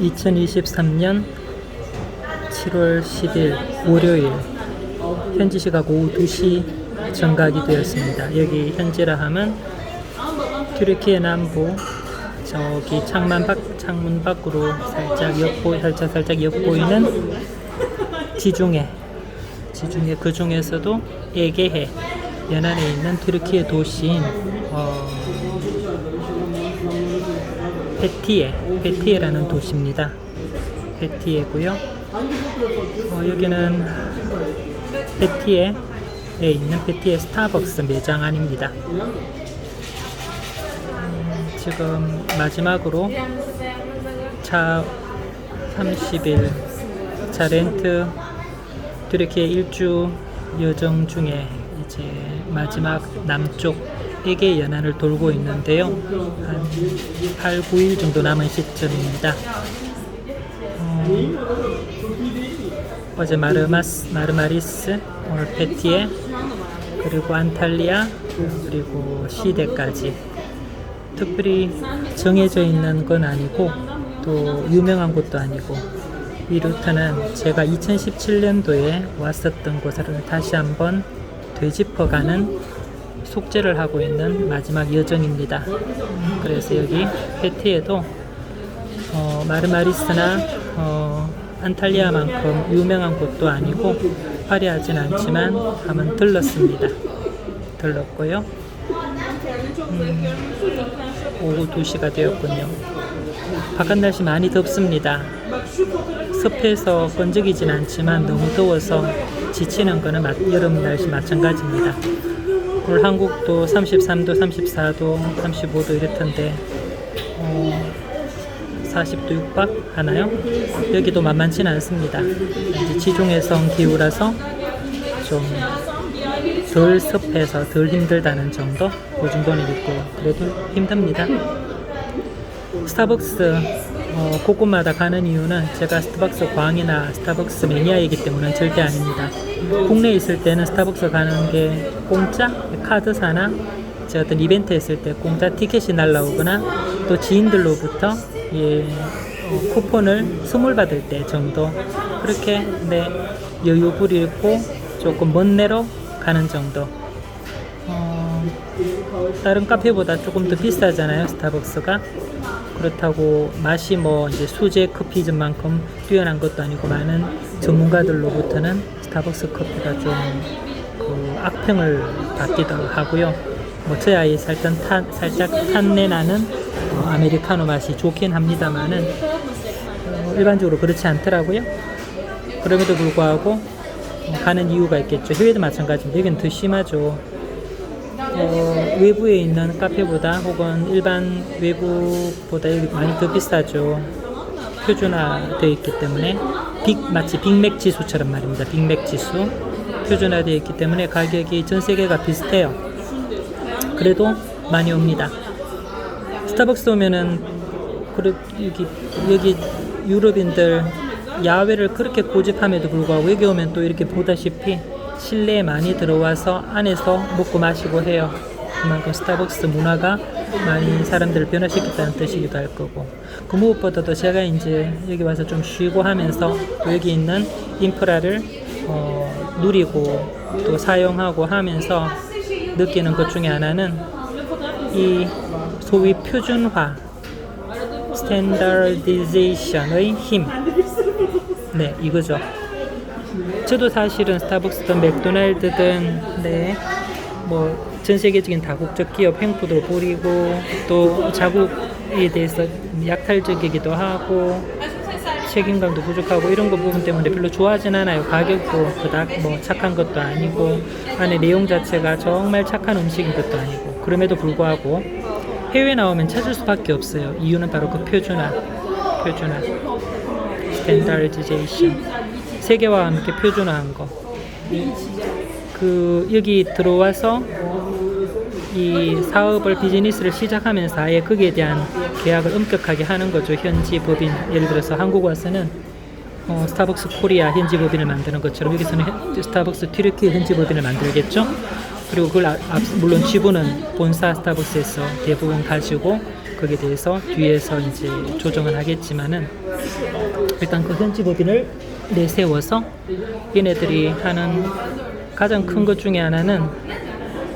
2023년 7월 10일 월요일 현지 시각 오후 2시 정각이 되었습니다. 여기 현지라 하면 튀르키예 남부 저기 창문 밖으로 살짝 엿보이는 지중해 그 중에서도 에게해 연안에 있는 튀르키예 도시인 페티에라는 도시입니다. 페티에고요. 여기는 페티에에 있는 페티에 스타벅스 매장 안입니다. 지금 마지막으로 차 30일 차 렌트 튀르키예 일주 여정 중에 이제 마지막 남쪽 에게 연안을 돌고 있는데요. 한 8, 9일 정도 남은 시점입니다. 어제 마르마리스, 오늘 페티에, 그리고 안탈리아, 그리고 시대까지 특별히 정해져 있는 건 아니고 또 유명한 곳도 아니고 이 루트는 제가 2017년도에 왔었던 곳을 다시 한번 되짚어가는 속죄를 하고 있는 마지막 여정입니다. 그래서 여기 페티에도 마르마리스나 안탈리아만큼 유명한 곳도 아니고 화려하진 않지만 한번 들렀고요. 오후 2시가 되었군요. 바깥 날씨 많이 덥습니다. 습해서 끈적이진 않지만 너무 더워서 지치는 거는 여름 날씨 마찬가지입니다. 오늘 한국도 33도, 34도, 35도 이렇던데 40도 육박 하나요? 여기도 만만치는 않습니다. 이제 지중해성 기후라서 좀 덜 습해서 덜 힘들다는 정도? 그 정도는 있고 그래도 힘듭니다. 스타벅스 곳곳마다 가는 이유는 제가 스타벅스 광이나 스타벅스 매니아이기 때문은 절대 아닙니다. 국내에 있을 때는 스타벅스 가는 게 공짜 카드사나 어떤 이벤트 했을 때 공짜 티켓이 날라오거나 또 지인들로부터 쿠폰을 선물 받을 때 정도 그렇게 여유 부리고 조금 먼 데로 가는 정도. 다른 카페보다 조금 더 비싸잖아요, 스타벅스가. 그렇다고 맛이 이제 수제 커피점만큼 뛰어난 것도 아니고 많은 전문가들로부터는 스타벅스 커피가 좀 악평을 받기도 하고요. 저희 아이 살짝 탄내 나는 아메리카노 맛이 좋긴 합니다만은 일반적으로 그렇지 않더라고요. 그럼에도 불구하고 가는 이유가 있겠죠. 해외도 마찬가지입니다. 여기는 더 심하죠. 외부에 있는 카페보다 혹은 일반 외부보다 여기 많이 더 비싸죠. 표준화되어 있기 때문에 마치 빅맥 지수처럼 말입니다. 빅맥 지수 표준화되어 있기 때문에 가격이 전 세계가 비슷해요. 그래도 많이 옵니다. 스타벅스 오면은 여기 유럽인들 야외를 그렇게 고집함에도 불구하고 여기 오면 또 이렇게 보다시피 실내에 많이 들어와서 안에서 먹고 마시고 해요. 그만큼 스타벅스 문화가 많이 사람들을 변화시켰다는 뜻이기도 할 거고 그 무엇보다도 제가 이제 여기 와서 좀 쉬고 하면서 여기 있는 인프라를 누리고 또 사용하고 하면서 느끼는 것 중에 하나는 이 소위 표준화 스탠다디제이션의 힘 이거죠. 저도 사실은 스타벅스든 맥도날드든 전 세계적인 다국적 기업 행보도 보이고 또 자국에 대해서 약탈적이기도 하고 책임감도 부족하고 이런 거 부분 때문에 별로 좋아하진 않아요. 가격도 그닥 착한 것도 아니고 안에 내용 자체가 정말 착한 음식인 것도 아니고 그럼에도 불구하고 해외 나오면 찾을 수밖에 없어요. 이유는 바로 그 표준화 스탠다디제이션 세계와 함께 표준화한 거. 여기 들어와서 이 사업을 비즈니스를 시작하면서 아예 거기에 대한 계약을 엄격하게 하는 거죠. 현지 법인 예를 들어서 한국 와서는 스타벅스 코리아 현지 법인을 만드는 것처럼 여기서는 스타벅스 튀르키예 현지 법인을 만들겠죠. 그리고 그걸 물론 지분은 본사 스타벅스에서 대부분 가지고 거기에 대해서 뒤에서 이제 조정을 하겠지만은 일단 그 현지 법인을 내세워서 얘네들이 하는 가장 큰 것 중에 하나는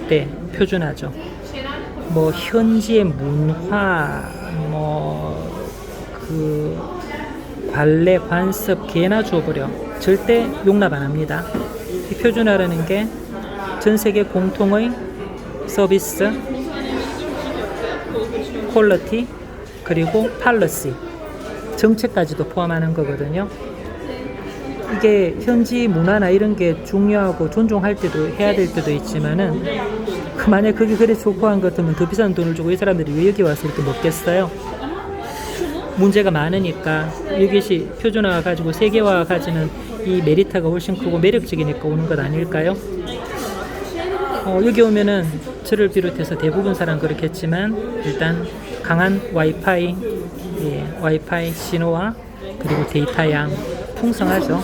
네, 표준화죠. 뭐 현지의 문화, 뭐 그 관례, 관습 개나 주어버려. 절대 용납 안 합니다. 이 표준화라는 게 전 세계 공통의 서비스, 퀄리티, 그리고 팔러시, 정책까지도 포함하는 거거든요. 이게 현지 문화나 이런 게 중요하고 존중할 때도 해야 될 때도 있지만은 만약 그게 그래 좋고 한 것 같으면 더 비싼 돈을 주고 이 사람들이 왜 여기 와서 이렇게 먹겠어요? 문제가 많으니까 이것이 표준화가 가지고 세계화가 가지는 이 메리트가 훨씬 크고 매력적이니까 오는 것 아닐까요? 여기 오면은 저를 비롯해서 대부분 사람 그렇겠지만 일단 강한 와이파이, 와이파이 신호와 그리고 데이터 양 풍성하죠.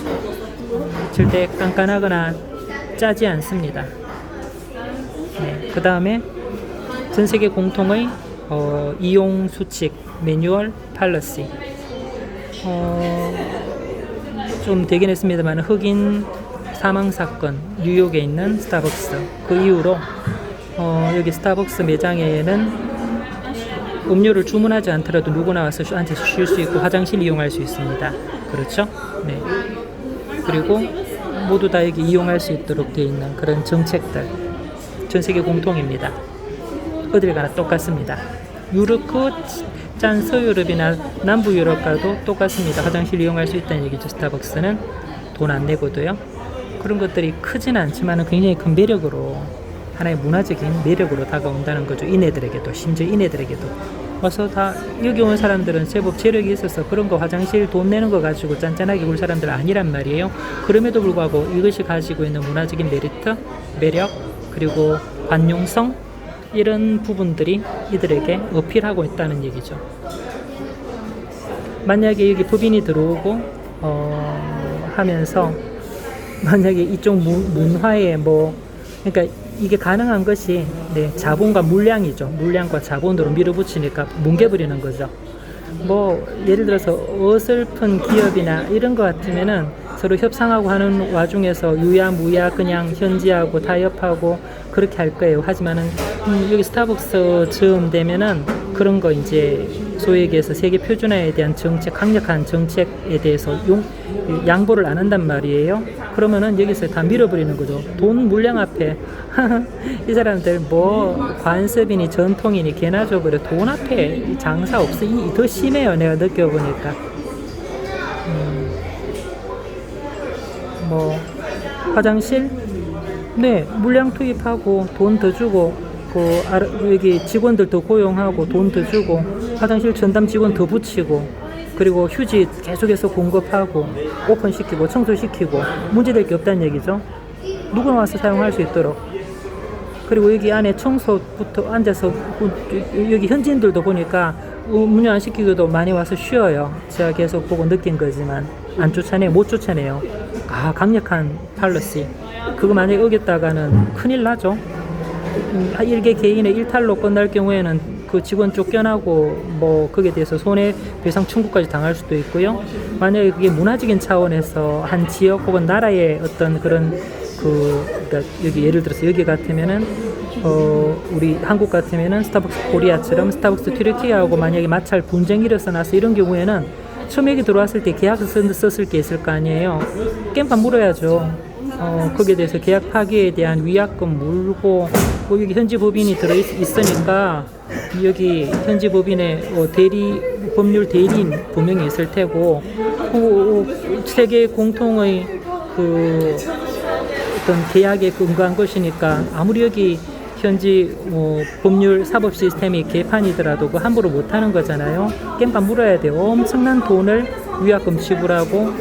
절대 깐깐하거나 짜지 않습니다. 그 다음에 전 세계 공통의 이용 수칙, 매뉴얼, 팔러시. 좀 되긴 했습니다만 흑인 사망사건, 뉴욕에 있는 스타벅스. 그 이후로 여기 스타벅스 매장에는 음료를 주문하지 않더라도 누구나 와서 앉아서 쉴 수 있고 화장실 이용할 수 있습니다. 그렇죠? 네. 그리고 모두 다 여기 이용할 수 있도록 되어 있는 그런 정책들 전 세계 공통입니다. 어딜 가나 똑같습니다. 유럽 짠 서유럽이나 남부 유럽과도 똑같습니다. 화장실 이용할 수 있다는 얘기죠. 스타벅스는 돈 안 내고도요. 그런 것들이 크진 않지만 굉장히 큰 매력으로 하나의 문화적인 매력으로 다가온다는 거죠. 이네들에게도 심지어 이네들에게도 와서 다 여기 온 사람들은 제법 재력이 있어서 그런 거 화장실 돈 내는 거 가지고 짠짠하게 굴 사람들 아니란 말이에요. 그럼에도 불구하고 이것이 가지고 있는 문화적인 메리트, 매력 그리고 관용성 이런 부분들이 이들에게 어필하고 있다는 얘기죠. 만약에 여기 법인이 들어오고 하면서 만약에 이쪽 문화에 그러니까 이게 가능한 것이 자본과 물량이죠. 물량과 자본으로 밀어붙이니까 뭉개버리는 거죠. 예를 들어서 어설픈 기업이나 이런 것 같으면은 서로 협상하고 하는 와중에서 유야무야 그냥 현지하고 타협하고 그렇게 할 거예요. 하지만은 여기 스타벅스 즈음 되면은 그런 거 이제 소위 얘기해서 세계 표준화에 대한 정책, 강력한 정책에 대해서 양보를 안 한단 말이에요. 그러면은 여기서 다 밀어버리는 거죠. 돈 물량 앞에 이 사람들 관습이니 전통이니 개나 줘버려. 돈 앞에 장사 없어. 더 심해요. 내가 느껴보니까. 화장실? 네, 물량 투입하고 돈 더 주고 여기 직원들 더 고용하고 돈 더 주고 화장실 전담 직원 더 붙이고 그리고 휴지 계속해서 공급하고 오픈시키고 청소시키고 문제될 게 없다는 얘기죠. 누구나 와서 사용할 수 있도록. 그리고 여기 안에 청소부터 앉아서 여기 현지인들도 보니까 문유 안 시키고도 많이 와서 쉬어요. 제가 계속 보고 느낀 거지만 안 쫓아내요. 못 쫓아내요. 강력한 팔러시. 그거 만약에 어겼다가는 큰일 나죠. 일개 개인의 일탈로 끝날 경우에는 그 직원 쫓겨나고 거기에 대해서 손해배상 청구까지 당할 수도 있고요. 만약에 그게 문화적인 차원에서 한 지역 혹은 나라의 어떤 그런 그러니까 여기 예를 들어서 여기 같으면은 우리 한국 같으면은 스타벅스 코리아처럼 스타벅스 튀르키예하고 만약에 마찰 분쟁이 일어나서 이런 경우에는 처음에 여기 들어왔을 때 계약서 썼을 게 있을 거 아니에요. 깽판 물어야죠. 거기에 대해서 계약 파기에 대한 위약금 물고 여기 현지 법인이 들어있으니까 여기 현지 법인의 법률 대리인 분명히 있을 테고 세계 공통의 어떤 계약에 근거한 것이니까 아무리 여기 현지 법률 사법 시스템이 개판이더라도 그거 함부로 못하는 거잖아요. 깽판 물어야 돼요. 엄청난 돈을 위약금 지불하고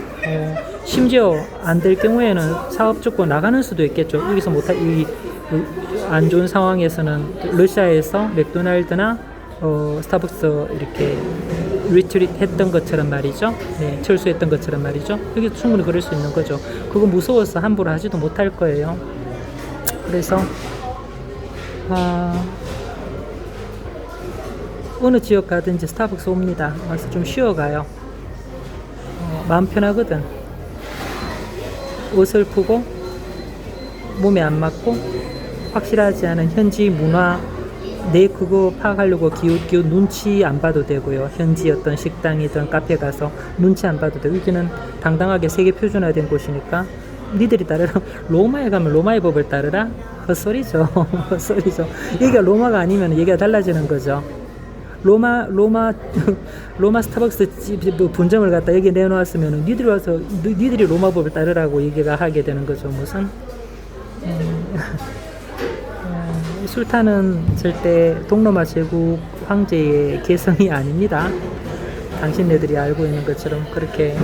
심지어 안 될 경우에는 사업 접고 나가는 수도 있겠죠. 여기서 안 좋은 상황에서는 러시아에서 맥도날드나 스타벅스 이렇게 리트릿 했던 것처럼 말이죠. 철수했던 것처럼 말이죠. 여기 충분히 그럴 수 있는 거죠. 그거 무서워서 함부로 하지도 못할 거예요. 그래서 어느 지역 가든지 스타벅스 옵니다. 와서 좀 쉬어가요. 마음 편하거든. 어설프고 몸에 안 맞고 확실하지 않은 현지 문화, 내 그거 파악하려고 기웃기웃 눈치 안 봐도 되고요. 현지 어떤 식당이든 카페 가서 눈치 안 봐도 되고, 여기는 당당하게 세계 표준화된 곳이니까 니들이 따르라. 로마에 가면 로마의 법을 따르라? 헛소리죠. 헛소리죠. 여기가 로마가 아니면 얘기가 달라지는 거죠. 로마 스타벅스 집 분점을 갖다 여기 내놓았으면 니들이 와서 니들이 로마 법을 따르라고 얘기가 하게 되는 거죠. 무슨 술탄은 절대 동로마 제국 황제의 개성이 아닙니다. 당신네들이 알고 있는 것처럼 그렇게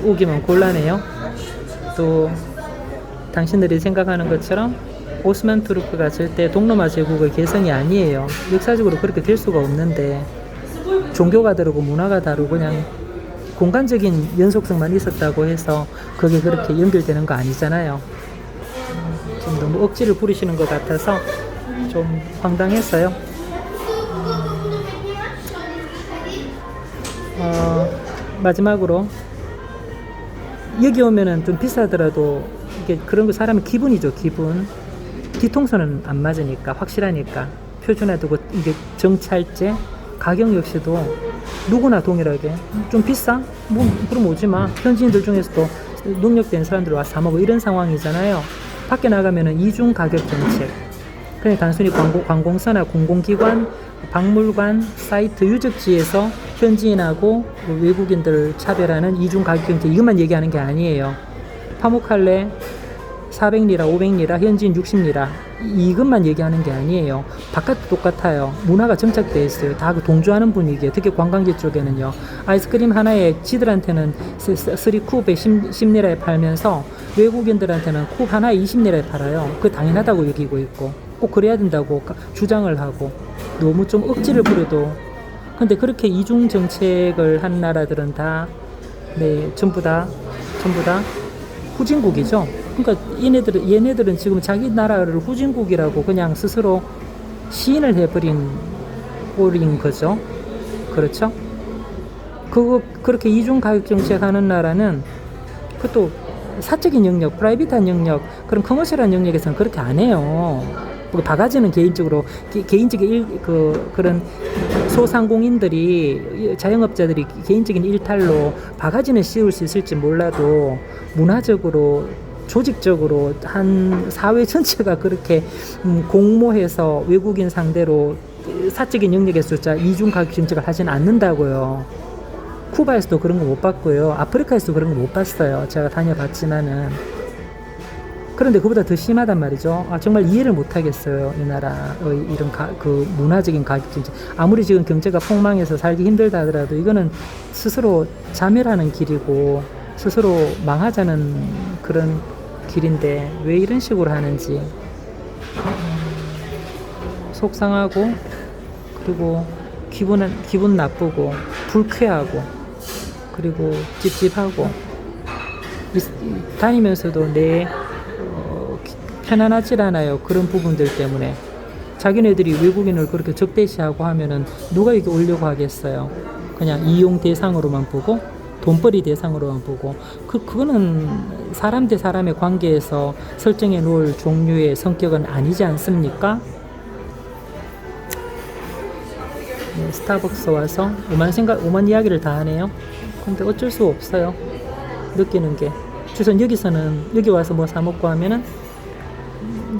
오기만 곤란해요. 또 당신들이 생각하는 것처럼 오스만 투르크가 절대 동로마 제국의 개성이 아니에요. 역사적으로 그렇게 될 수가 없는데, 종교가 다르고 문화가 다르고 그냥 공간적인 연속성만 있었다고 해서 그게 그렇게 연결되는 거 아니잖아요. 좀 너무 억지를 부리시는 것 같아서 좀 황당했어요. 마지막으로 여기 오면은 좀 비싸더라도 이게 그런 거 사람의 기분이죠. 기분. 뒤통수는 안 맞으니까, 확실하니까 표준화되고, 이게 정찰제 가격 역시도 누구나 동일하게 좀 비싸? 뭐 그럼 오지마. 현지인들 중에서도 능력된 사람들 와서 사 먹어, 이런 상황이잖아요. 밖에 나가면은 이중 가격 정책, 그냥 단순히 관공서나 공공기관, 박물관, 사이트, 유적지에서 현지인하고 외국인들을 차별하는 이중 가격 정책, 이것만 얘기하는 게 아니에요. 파묵칼레 400리라, 500리라, 현지인 60리라, 이것만 얘기하는 게 아니에요. 바깥도 똑같아요. 문화가 정착되어 있어요. 다 그 동조하는 분위기에, 특히 관광지 쪽에는요. 아이스크림 하나에 지들한테는 3쿱에 10리라에 팔면서 외국인들한테는 쿱 하나에 20리라에 팔아요. 그게 당연하다고 여기고 있고, 꼭 그래야 된다고 주장을 하고, 너무 좀 억지를 부려도. 근데 그렇게 이중 정책을 한 나라들은 다, 네, 전부 다 후진국이죠. 그러니까 얘네들은 지금 자기 나라를 후진국이라고 그냥 스스로 시인을 해버린 꼴인 거죠. 그렇죠? 그렇게 이중 가격 정책 하는 나라는, 그것도 사적인 영역, 프라이빗한 영역, 그런 커머셜한 영역에서는 그렇게 안 해요. 바가지는 개인적으로, 개인적인 그런 소상공인들이, 자영업자들이 개인적인 일탈로 바가지는 씌울 수 있을지 몰라도, 문화적으로, 조직적으로 한 사회 전체가 그렇게 공모해서 외국인 상대로 사적인 영역의 숫자 이중 가격 정책을 하지는 않는다고요. 쿠바에서도 그런 거 못 봤고요. 아프리카에서도 그런 거 못 봤어요. 제가 다녀봤지만은. 그런데 그보다 더 심하단 말이죠. 정말 이해를 못 하겠어요. 이 나라의 이런 문화적인 가격 정책. 아무리 지금 경제가 폭망해서 살기 힘들다 하더라도 이거는 스스로 자멸하는 길이고 스스로 망하자는 그런 길인데 왜 이런 식으로 하는지 속상하고, 그리고 기분 나쁘고 불쾌하고, 그리고 찝찝하고, 다니면서도 편안하질 않아요. 그런 부분들 때문에. 자기네들이 외국인을 그렇게 적대시하고 하면은 누가 이게 오려고 하겠어요. 그냥 이용 대상으로만 보고, 돈벌이 대상으로만 보고, 그거는 사람 대 사람의 관계에서 설정해 놓을 종류의 성격은 아니지 않습니까? 네, 스타벅스 와서 오만 이야기를 다 하네요. 근데 어쩔 수 없어요. 느끼는 게. 우선 여기 와서 뭐 사 먹고 하면은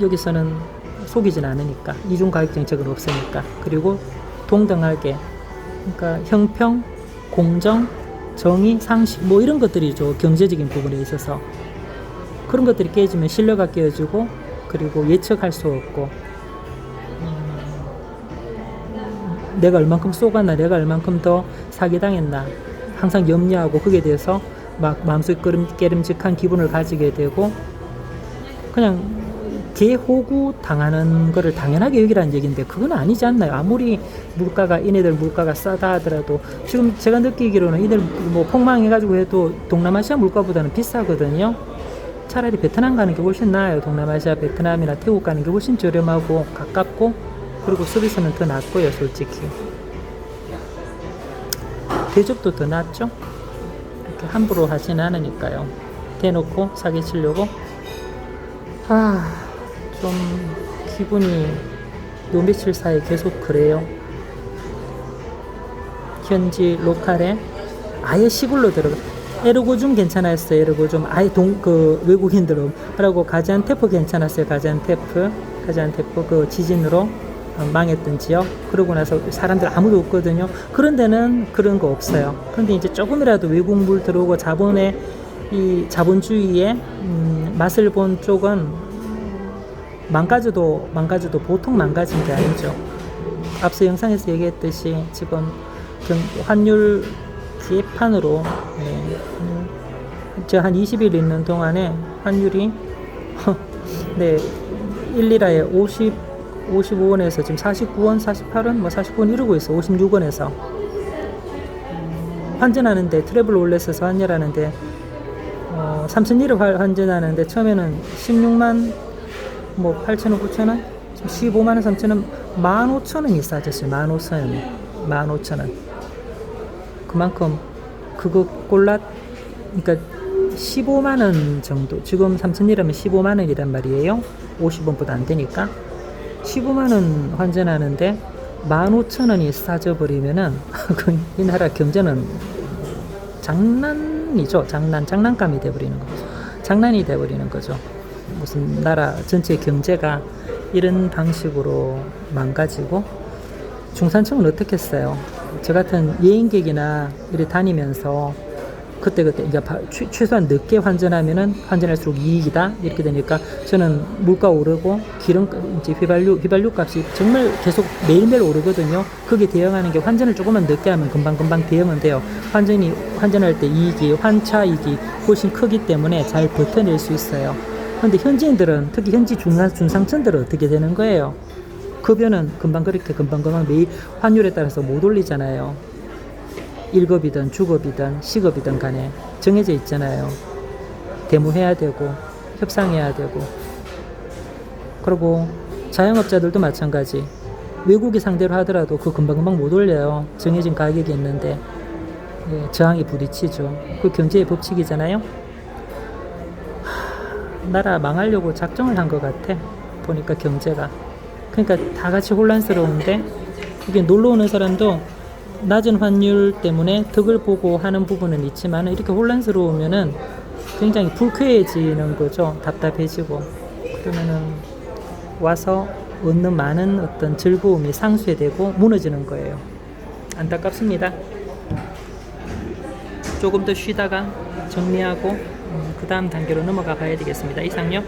여기서는 속이진 않으니까, 이중 가격 정책은 없으니까. 그리고 동등하게, 그러니까 형평, 공정, 정의, 상식, 뭐 이런 것들이죠. 경제적인 부분에 있어서 그런 것들이 깨지면 신뢰가 깨지고, 그리고 예측할 수 없고, 내가 얼만큼 쏘갔나, 내가 얼만큼 더 사기당했나 항상 염려하고, 거기에 대해서 막 마음속에 깨름직한 기분을 가지게 되고, 그냥 개호구 당하는 거를 당연하게 여기라는 얘기인데 그건 아니지 않나요? 아무리 얘네들 물가가 싸다 하더라도, 지금 제가 느끼기로는 이들 뭐 폭망해가지고 해도 동남아시아 물가보다는 비싸거든요. 차라리 베트남 가는 게 훨씬 나아요. 동남아시아 베트남이나 태국 가는 게 훨씬 저렴하고 가깝고, 그리고 서비스는 더 낫고요, 솔직히. 대접도 더 낫죠. 이렇게 함부로 하진 않으니까요. 대놓고 사기치려고. 좀 기분이 요 며칠 사이 계속 그래요. 현지 로컬에 아예 시골로 들어가. 에르고 좀 괜찮았어요. 에르고 좀 아예 외국인들은 그러고 가지안테프 괜찮았어요. 가지안테프 그 지진으로 망했던 지역. 그러고 나서 사람들 아무도 없거든요. 그런 데는 그런 거 없어요. 그런데 이제 조금이라도 외국 물 들어오고 자본주의의 맛을 본 쪽은 망가져도 보통 망가진 게 아니죠. 앞서 영상에서 얘기했듯이 지금 환율 개판으로 한 20일 있는 동안에 환율이 1리라에 55원에서 지금 49원, 48원, 49원 이러고 있어. 56원에서 환전하는데 트래블 올렛에서 환전하는데 3,000리를 환전하는데 처음에는 16만 8,000원, 9,000원, 15만원, 3,000원, 15,000원이 싸졌어요. 15,000원. 그만큼 그거 그러니까 15만원 정도. 지금 3,000리라면 15만원이란 말이에요. 50원보다 안 되니까 15만원 환전하는데 15,000원이 싸져버리면은 이 나라 경제는 장난이죠. 장난감이 돼버리는 거죠. 장난이 돼버리는 거죠. 무슨 나라 전체 경제가 이런 방식으로 망가지고. 중산층은 어떻게 했어요? 저 같은 여행객이나 이렇게 다니면서 그때 그러니까 최소한 늦게 환전하면은 환전할수록 이익이다 이렇게 되니까 저는 물가 오르고 기름 이제 휘발유 값이 정말 계속 매일매일 오르거든요. 거기에 대응하는 게 환전을 조금만 늦게 하면 금방 대응은 돼요. 환전할 때 환차이익이 훨씬 크기 때문에 잘 버텨낼 수 있어요. 그런데 현지인들은, 특히 현지 중상층들은 어떻게 되는 거예요? 급여는 금방 매일 환율에 따라서 못 올리잖아요. 1급이든 주급이든 C급이든 간에 정해져 있잖아요. 대무해야 되고 협상해야 되고. 그리고 자영업자들도 마찬가지. 외국이 상대로 하더라도 그 금방 못 올려요. 정해진 가격이 있는데 저항이 부딪히죠. 그 경제의 법칙이잖아요. 나라 망하려고 작정을 한 것 같아. 보니까 경제가. 그러니까 다 같이 혼란스러운데 이게 놀러 오는 사람도 낮은 환율 때문에 덕을 보고 하는 부분은 있지만 이렇게 혼란스러우면은 굉장히 불쾌해지는 거죠. 답답해지고. 그러면은 와서 얻는 많은 어떤 즐거움이 상쇄되고 무너지는 거예요. 안타깝습니다. 조금 더 쉬다가 정리하고 그 다음 단계로 넘어가 봐야 되겠습니다. 이상요.